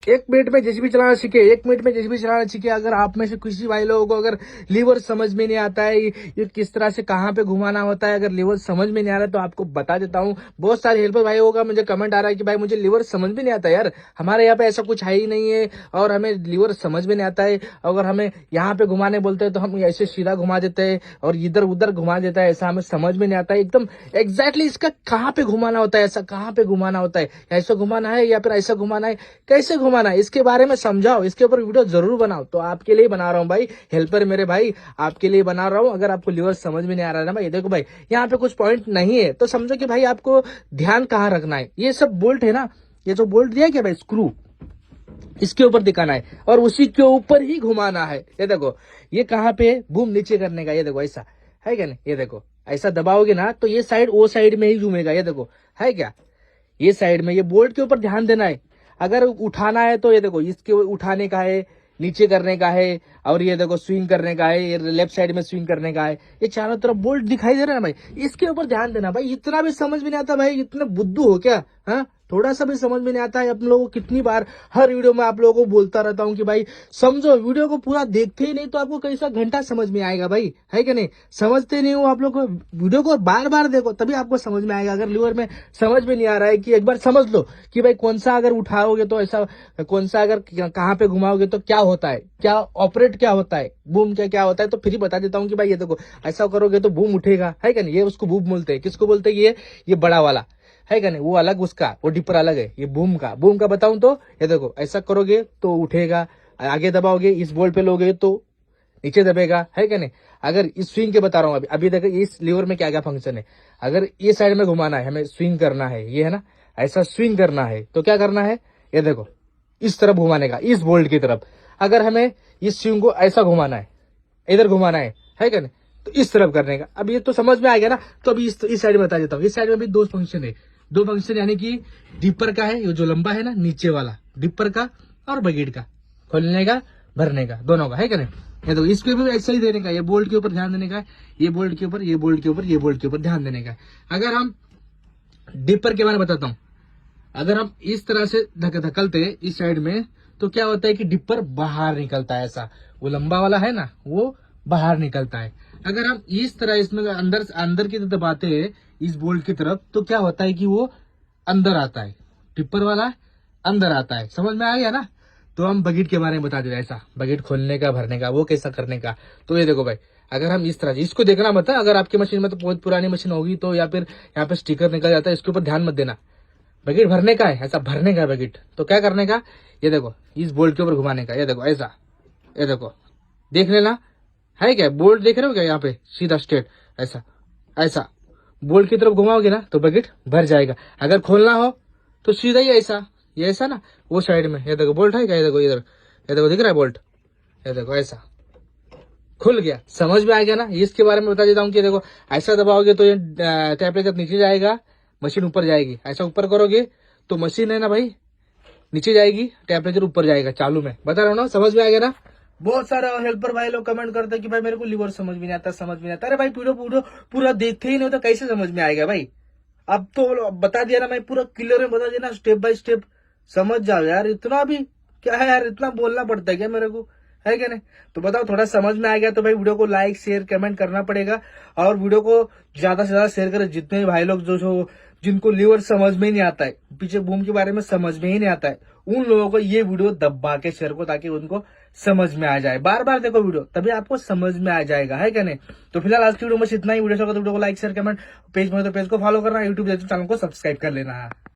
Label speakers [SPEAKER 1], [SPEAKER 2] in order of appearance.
[SPEAKER 1] एक मिनट में जेसीबी चलाना सीखे, एक मिनट में जेसीबी चलाना सीखे। अगर आप में से किसी भाई लोगों को अगर लीवर समझ में नहीं आता है, ये किस तरह से कहाँ पे घुमाना होता है, अगर लीवर समझ में नहीं आ रहा है तो आपको बता देता हूँ। बहुत सारे हेल्पर भाई होगा, मुझे कमेंट आ रहा है कि भाई मुझे लीवर समझ में नहीं आता यार, हमारे यहाँ पे ऐसा कुछ है ही नहीं है और हमें लीवर समझ में नहीं आता है। अगर हमें यहाँ पे घुमाने बोलते हैं तो हम ऐसे सीधा घुमा देते हैं और इधर उधर घुमा देता है, ऐसा हमें समझ में नहीं आता है एकदम एग्जैक्टली इसका कहाँ पे घुमाना होता है, ऐसा कहाँ पे घुमाना होता है, ऐसा घुमाना है या फिर ऐसा घुमाना है, कैसे घुमाना है, इसके बारे में समझाओ, इसके ऊपर वीडियो जरूर बनाओ। तो आपके लिए बना रहा हूँ भाई, हेल्पर मेरे भाई, आपके लिए बना रहा हूँ। अगर आपको लीवर समझ में नहीं आ रहा है ना भाई, देखो भाई यहाँ पे कुछ पॉइंट नहीं है तो समझो कि भाई आपको ध्यान कहाँ रखना है। ये सब बोल्ट है ना, ये जो बोल्ट दिया क्या भाई स्क्रू, इसके ऊपर दिखाना है और उसी के ऊपर ही घुमाना है। ये देखो ये कहाँ पे बूम नीचे करने का, ये देखो ऐसा है क्या नहीं, ये देखो ऐसा दबाओगे ना तो ये साइड वो साइड में ही घूमेगा, ये देखो है क्या, ये साइड में, ये बोल्ट के ऊपर ध्यान देना है। अगर उठाना है तो ये देखो इसके उठाने का है, नीचे करने का है, और ये देखो स्विंग करने का है, ये लेफ्ट साइड में स्विंग करने का है। ये चारों तरफ बोल्ट दिखाई दे रहा है भाई, इसके ऊपर ध्यान देना भाई। इतना भी समझ में नहीं आता भाई, इतना बुद्धू हो क्या, हाँ थोड़ा सा भी समझ में नहीं आता है। आप लोगों को कितनी बार हर वीडियो में आप लोगों को बोलता रहता हूँ कि भाई समझो, वीडियो को पूरा देखते ही नहीं तो आपको कैसा घंटा समझ में आएगा भाई, है कि नहीं। समझते नहीं हो आप लोग को, वीडियो को बार बार देखो तभी आपको समझ में आएगा। अगर लीवर में समझ में नहीं आ रहा है कि एक बार समझ लो कि भाई कौन सा अगर उठाओगे तो ऐसा, कौन सा अगर कहाँ पे घुमाओगे तो क्या होता है, क्या ऑपरेट क्या होता है, बूम क्या होता है, तो फिर ही बता देता हूँ कि भाई ये देखो ऐसा करोगे तो बूम उठेगा, है क्या नहीं। ये उसको बूम बोलते हैं, किसको बोलते हैं, ये बड़ा वाला है क्या नहीं, वो अलग उसका, वो डिपर अलग है। ये बूम का बताऊं तो ये देखो ऐसा करोगे तो उठेगा, आगे दबाओगे इस बोल्ट पे लोगे तो नीचे दबेगा, है क्या नहीं। अगर इस स्विंग के बता रहा हूँ अभी अभी देखो इस लीवर में क्या क्या फंक्शन है। अगर ये साइड में घुमाना है, हमें स्विंग करना है, ये है ना, ऐसा स्विंग करना है तो क्या करना है, ये देखो इस तरफ घुमाने का, इस बोल्ट की तरफ। अगर हमें इस स्विंग को ऐसा घुमाना है, इधर घुमाना है क्या नहीं, तो इस तरफ करने का। अब ये तो समझ में आ गया ना। तो अभी इस साइड में बता देता हूँ। इस साइड में भी दो फंक्शन है, दो फंक्शन यानी कि डिपर का है, ये जो लंबा है ना नीचे वाला डिपर का, और बकेट का, खोलने का भरने का, दोनों का, है क्या नहीं। ये तो इसके भी ऐसा ही देने का, ये बोल्ट के ऊपर ध्यान देने का, ये बोल्ट के ऊपर, ये बोल्ट के ऊपर, ये बोल्ट के ऊपर ध्यान देने का। अगर हम डिपर के बारे में बताता हूँ, अगर हम इस तरह से धकलते इस साइड में तो क्या होता है कि डिपर बाहर निकलता है, ऐसा वो लंबा वाला है ना वो बाहर निकलता है। अगर हम इस तरह इसमें अंदर अंदर की तरफ दबाते हैं इस बोल्ट की तरफ तो क्या होता है कि वो अंदर आता है, डिपर वाला अंदर आता है। समझ में आ गया ना। तो हम बकेट के बारे में बता देते, ऐसा बकेट खोलने का भरने का, वो कैसा करने का। तो ये देखो भाई, अगर हम इस तरह से इसको देखना मत है, अगर आपकी मशीन में तो बहुत पुरानी मशीन होगी तो या फिर यहाँ पे स्टिकर निकल जाता है, इसके ऊपर ध्यान मत देना। बकेट भरने का है, ऐसा भरने का है बकेट, तो क्या करने का, ये देखो इस बोल्ट के ऊपर घुमाने का, ये देखो ऐसा, ये देखो देख लेना है क्या, बोल्ट देख रहे हो क्या, यहाँ पे सीधा स्ट्रेट ऐसा ऐसा बोल्ट की तरफ घुमाओगे ना तो बकेट भर जाएगा। अगर खोलना हो तो सीधा ही ऐसा, ये ऐसा ना वो साइड में, ये देखो बोल्ट है क्या, ये देखो इधर, ये देखो दिख रहा है बोल्ट, ये देखो ऐसा खुल गया। समझ में आ गया ना। इसके बारे में बता देता हूँ कि देखो ऐसा दबाओगे तो ये टेम्परेचर नीचे जाएगा, मशीन ऊपर जाएगी। ऐसा ऊपर करोगे तो मशीन है ना भाई नीचे जाएगी, टेम्परेचर ऊपर जाएगा चालू में। बता रहा हूँ ना, समझ में आ गया ना। बहुत सारे हेल्पर भाई लोग कमेंट करते हैं कि भाई मेरे को लीवर समझ में नहीं आता, समझ में नहीं आता। अरे भाई पूरा देखते ही नहीं तो कैसे समझ में आएगा भाई। अब तो बता दिया ना मैं, पूरा क्लियर में बता दिया ना, स्टेप बाय स्टेप समझ जाओ यार। इतना भी क्या है यार, इतना बोलना पड़ता है क्या मेरे को, है क्या नहीं। तो बताओ थोड़ा समझ में आ गया तो भाई वीडियो को लाइक शेयर कमेंट करना पड़ेगा, और वीडियो को ज्यादा से ज्यादा शेयर करें। जितने भी भाई लोग जो जिनको लीवर समझ में ही नहीं आता है, पीछे बूम के बारे में समझ में ही नहीं आता है, उन लोगों को ये वीडियो दबा के शेयर को, ताकि उनको समझ में आ जाए। बार बार देखो वीडियो तभी आपको समझ में आ जाएगा, है क्या नहीं। तो फिलहाल आज की वीडियो में इतना ही। वीडियो तो वीडियो को लाइक शेयर कमेंट, पेज में तो पेज को फॉलो करना, यूट्यूब चैनल को सब्सक्राइब कर लेना।